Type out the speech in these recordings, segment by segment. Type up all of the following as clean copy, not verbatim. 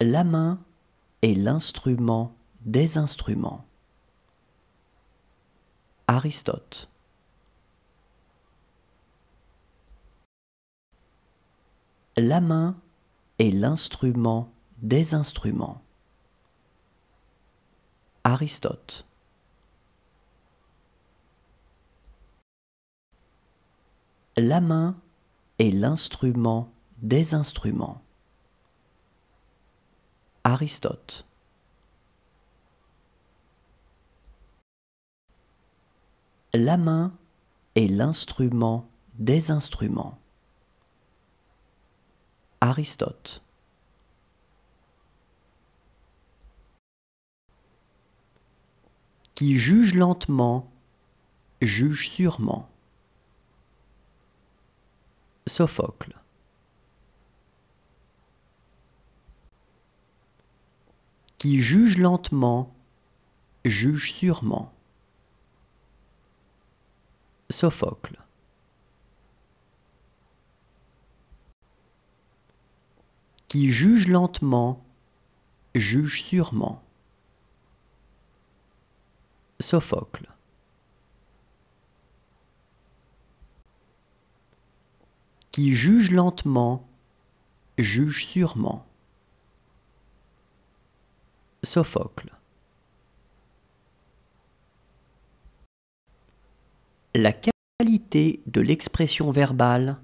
La main est l'instrument des instruments. Aristote. La main est l'instrument des instruments. Aristote. La main est l'instrument des instruments. Aristote. La main est l'instrument des instruments. Aristote. Qui juge lentement, juge sûrement. Sophocle. Qui juge lentement, juge sûrement. Sophocle. Qui juge lentement, juge sûrement. Sophocle. Qui juge lentement, juge sûrement. Sophocle. La qualité de l'expression verbale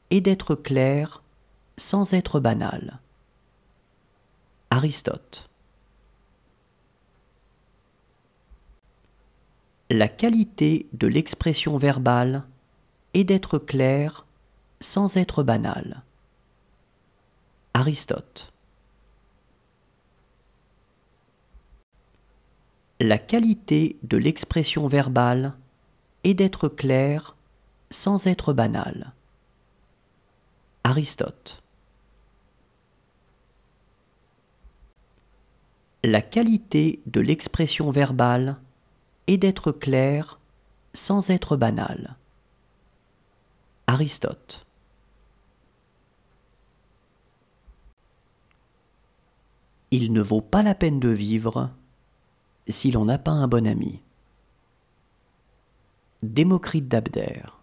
est d'être clair sans être banal. Aristote. La qualité de l'expression verbale est d'être clair sans être banal. Aristote. La qualité de l'expression verbale est d'être clair sans être banal. Aristote. La qualité de l'expression verbale est d'être clair sans être banal. Aristote. Il ne vaut pas la peine de vivre si l'on n'a pas un bon ami. Démocrite d'Abdère.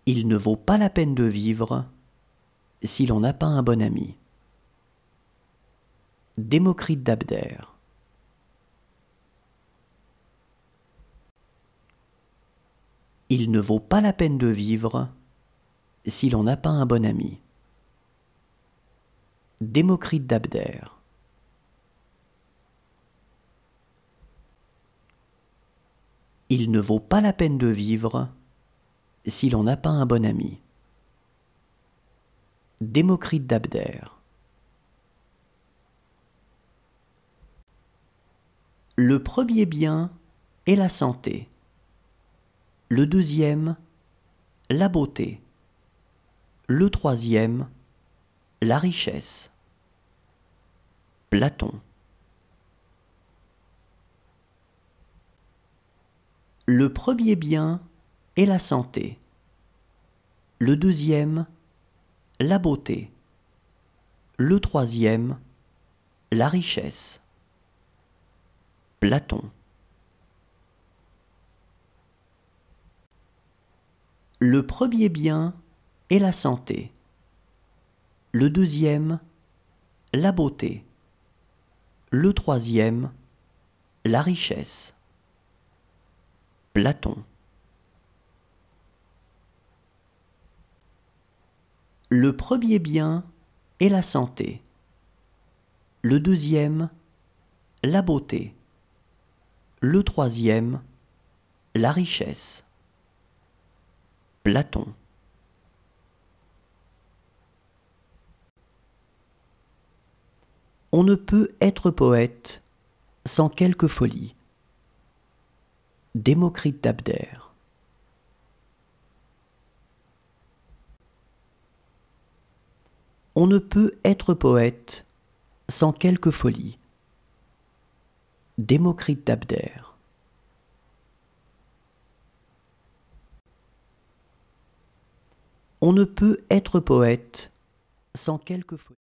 Il ne vaut pas la peine de vivre si l'on n'a pas un bon ami. Démocrite d'Abdère. Il ne vaut pas la peine de vivre si l'on n'a pas un bon ami. Démocrite d'Abdère. Il ne vaut pas la peine de vivre si l'on n'a pas un bon ami. Démocrite d'Abdère. Le premier bien est la santé. Le deuxième, la beauté. Le troisième, la richesse. Platon. Le premier bien est la santé. Le deuxième, la beauté. Le troisième, la richesse. Platon. Le premier bien est la santé. Le deuxième, la beauté. Le troisième, la richesse. Platon. Le premier bien est la santé. Le deuxième, la beauté. Le troisième, la richesse. Platon. On ne peut être poète sans quelque folie. Démocrite d'Abdère. On ne peut être poète sans quelque folie. Démocrite d'Abdère. On ne peut être poète sans quelque folie.